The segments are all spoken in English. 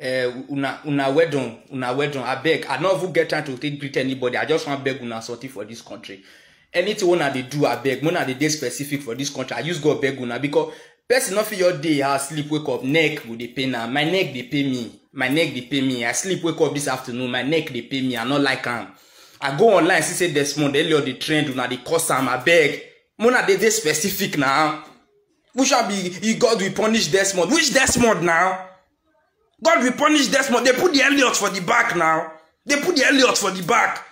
una wedding. I beg. I not even get time to greet anybody. I just want beg una something for this country. Anything una they do, I beg. Una they day specific for this country. I use go beg una because person not for your day. I sleep, wake up, neck with the pain now. My neck they pay me. My neck they pay me. I sleep, wake up this afternoon. My neck they pay me. I not like am. I go online, see say Desmond Elliot the trend, una the cause am. I beg. Mona they day specific now. We shall be. God will punish Desmond. Which Desmond now? God will punish Desmond. They put the Elliot for the back now. They put the Elliot for the back.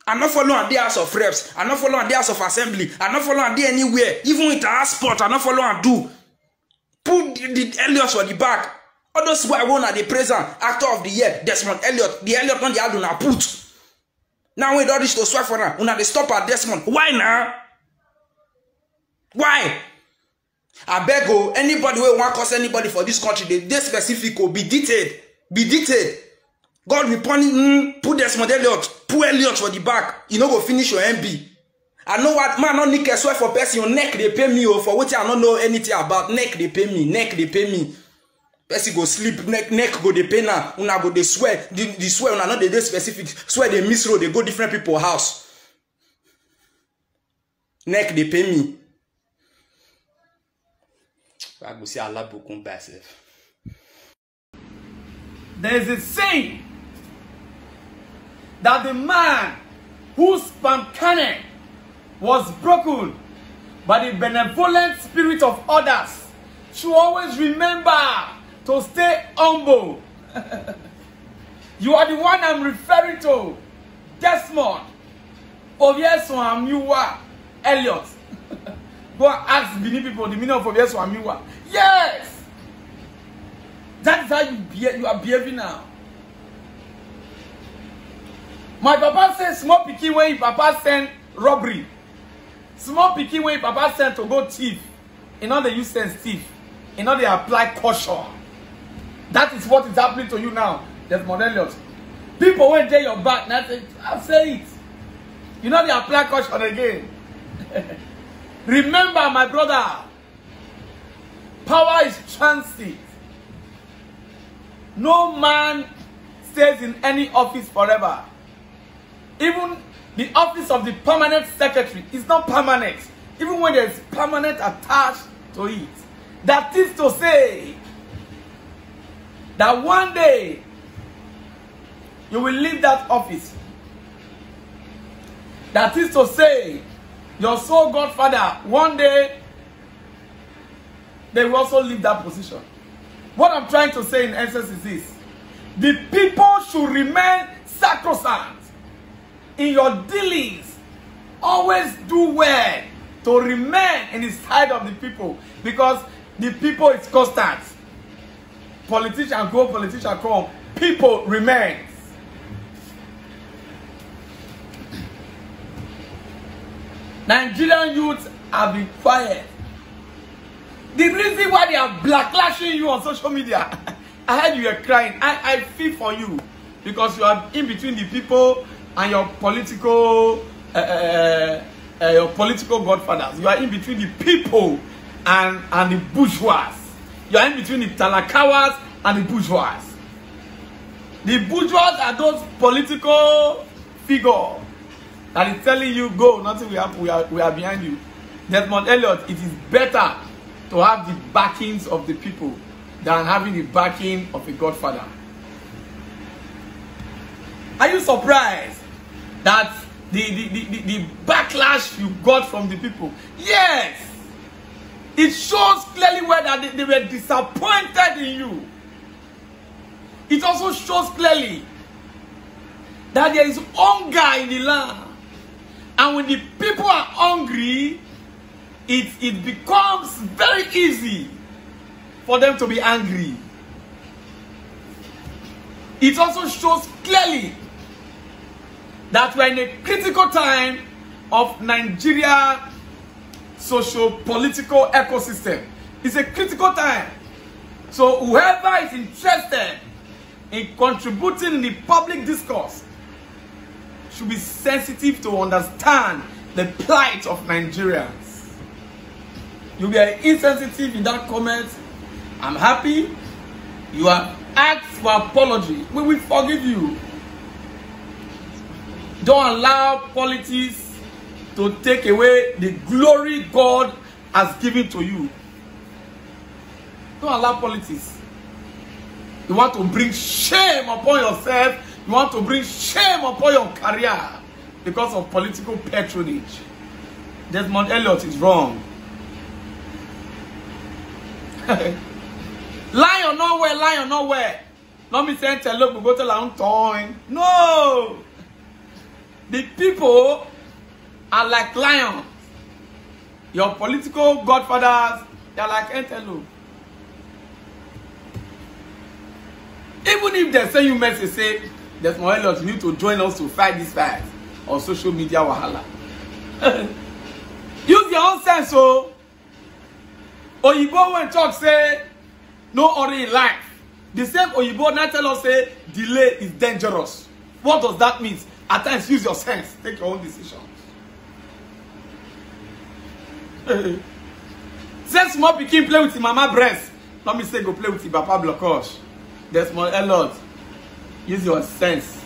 I'm not following the House of Reps. I'm not following the House of Assembly. I'm not following the anywhere. Even with our sport, I'm not following do. Put the Elliot for the back. All those who I won at the present actor of the year, Desmond Elliot. The Elliot on the other na put. Now we don't reach to swear for now. Una they stop at Desmond. Why now? Why? I beg you, anybody who want cause anybody for this country, they specific will be detailed. Be detailed. God will punish, put Desmond Elliot, put Elliot for the back. You know go finish your MB. I know what man not need a swear for person. Your neck they pay me for what I don't know anything about. Neck they pay me. Neck they pay me. Person go sleep. Neck go they pay now. Una go they swear. The swear una not they specific. Swear they miss road. They go different people house. Neck they pay me. I go see Allah Bukun myself. There is a saying that the man whose sperm cannon was broken by the benevolent spirit of others should always remember to stay humble. You are the one I'm referring to, Desmond Oyesuamiwa Elliot. Go and ask Benin people the meaning of Oyesuamiwa. Yes! That is how you are behaving now. My papa says small pikin when papa send robbery. Small pikin when papa send to go thief. You know they use sense thief. You know they apply caution. That is what is happening to you now. Desmond Elliot. People when they your back, now I'll say it. You know they apply caution again. Remember, my brother, power is transit. No man stays in any office forever. Even the office of the permanent secretary is not permanent. Even when there is permanent attached to it. That is to say that one day you will leave that office. That is to say your soul godfather, one day they will also leave that position. What I'm trying to say in essence is this. The people should remain sacrosanct in your dealings. Always do well to remain in the side of the people, because the people is constant. Politician go, politician come. People remain. Nigerian youths have been quiet. The reason why they are backlashing you on social media, I heard you were crying. I feel for you, because you are in between the people and your political godfathers. You are in between the people and the bourgeois. You are in between the talakawas and the bourgeois. The bourgeois are those political figures that is telling you go, nothing will happen, we are behind you. Desmond Elliot, it is better to have the backings of the people than having the backing of a godfather. Are you surprised that the backlash you got from the people? Yes! It shows clearly where that they were disappointed in you. It also shows clearly that there is hunger in the land. And when the people are hungry, it becomes very easy for them to be angry. It also shows clearly that we're in a critical time of Nigeria socio-political ecosystem. It's a critical time. So whoever is interested in contributing in the public discourse should be sensitive to understand the plight of Nigerians. You be insensitive in that comment. I'm happy you are ask for apology. We will forgive you. Don't allow politics to take away the glory God has given to you. Don't allow politics. You want to bring shame upon yourself. You want to bring shame upon your career because of political patronage. Desmond Elliot is wrong. Lie or nowhere, lie or nowhere. Not me saying tell look, we go to long time. No. The people are like lions. Your political godfathers, they are like antelope. Even if they send you message say, there's more Elliot, you need to join us to fight this fight on social media wahala. Use your own sense, so. Oyibo when talk say, no hurry in life. The same Oyibo now tell us say, delay is dangerous. What does that mean? At times, use your sense. Take your own decisions. Say small pikin play with his mama breast. Let me say go play with his papa blockage. There's more a lot. Use your sense.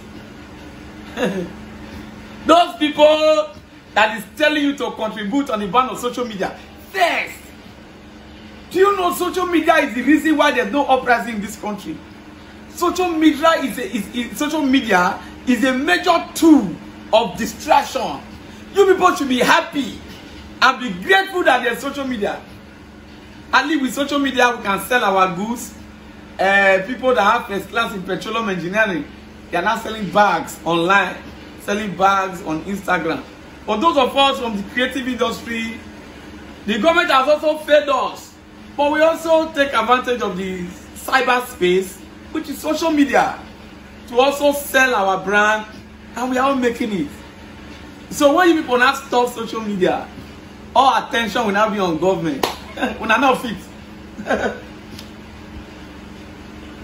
Those people that is telling you to contribute on the ban of social media. First, do you know social media is the reason why there's no uprising in this country? Social media is a major tool of distraction. You people should be happy and be grateful that there's social media. At least with social media, we can sell our goods. People that have first class in petroleum engineering, they are now selling bags online, selling bags on Instagram. For those of us from the creative industry, the government has also failed us. But we also take advantage of the cyberspace, which is social media, to also sell our brand, and we are all making it. So when you people now stop social media, all attention will now be on government. We are not fit.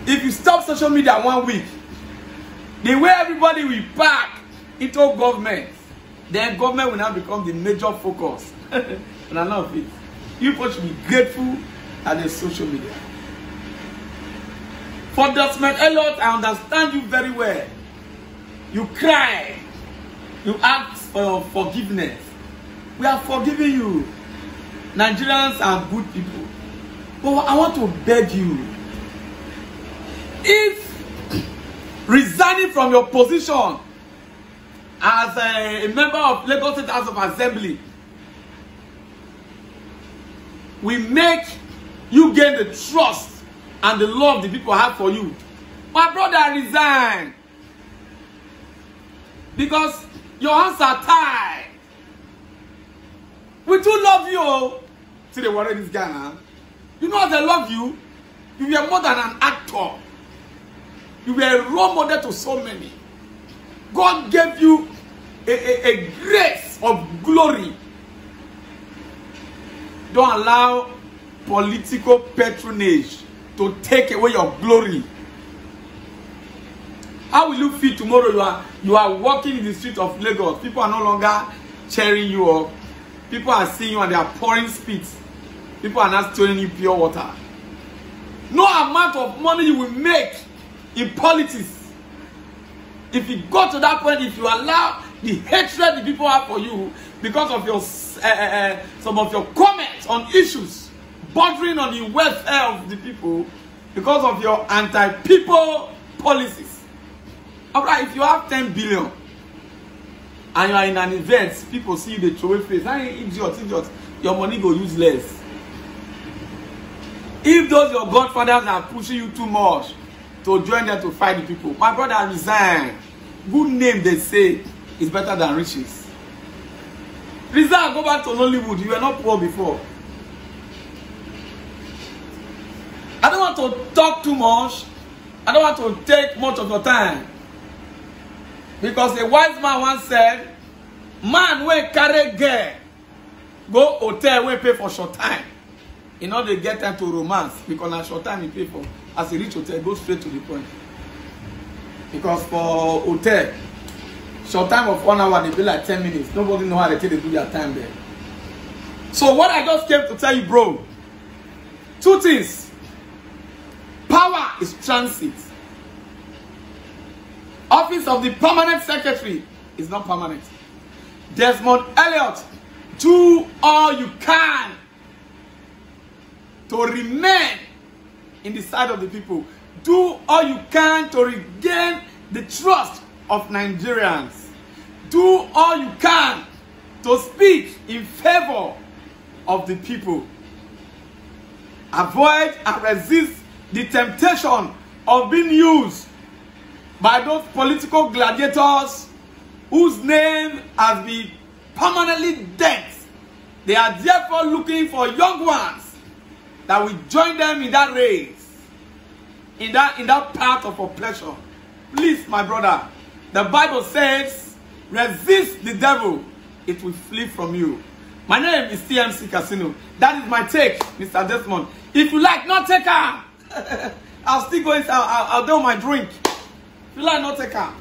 If you stop social media 1 week, the way everybody will pack into government, then government will now become the major focus. We are not fit. You people should be grateful at the social media. For Desmond Elliot, I understand you very well. You cry. You ask for forgiveness. We are forgiving you. Nigerians are good people. But I want to beg you. If resigning from your position as a member of Lagos State House of Assembly will make you gain the trust and the love the people have for you, my brother, resign. Because your hands are tied. We too love you. See, they worry this guy now. You know how they love you? You were more than an actor. You were a role model to so many. God gave you a grace of glory. Don't allow political patronage to take away your glory. How will you feel tomorrow you are walking in the street of Lagos? People are no longer cheering you up. People are seeing you and they are pouring spit. People are not stealing you pure water. No amount of money you will make in politics, if you go to that point, if you allow the hatred the people have for you because of your some of your comments on issues bordering on the welfare of the people, because of your anti-people policies. Alright, if you have 10 billion and you are in an event, people see you, they throw away face. Idiot, your money go useless. If those your godfathers are pushing you too much to join them to fight the people, my brother, resign. Good name, they say, is better than riches. Resign, go back to Nollywood. You were not poor before. I don't want to talk too much. I don't want to take much of your time. Because a wise man once said, man when carry girl, go hotel when pay for short time. In order to get time to romance, because na short time you pay for. As a rich hotel, go straight to the point. Because for hotel, short time of 1 hour, they be like 10 minutes. Nobody know how they take to do their time there. So what I just came to tell you, bro, two things. Power is transit. Office of the permanent secretary is not permanent. Desmond Elliot, do all you can to remain in the side of the people. Do all you can to regain the trust of Nigerians. Do all you can to speak in favor of the people. Avoid and resist the temptation of being used by those political gladiators whose name has been permanently dead. They are therefore looking for young ones that will join them in that race, in that path of oppression. Please, my brother, the Bible says, resist the devil, it will flee from you. My name is TMC Casino. That is my take, Mr. Desmond. If you like, not take her. I'll still go inside. I'll do my drink. If you like, not take her.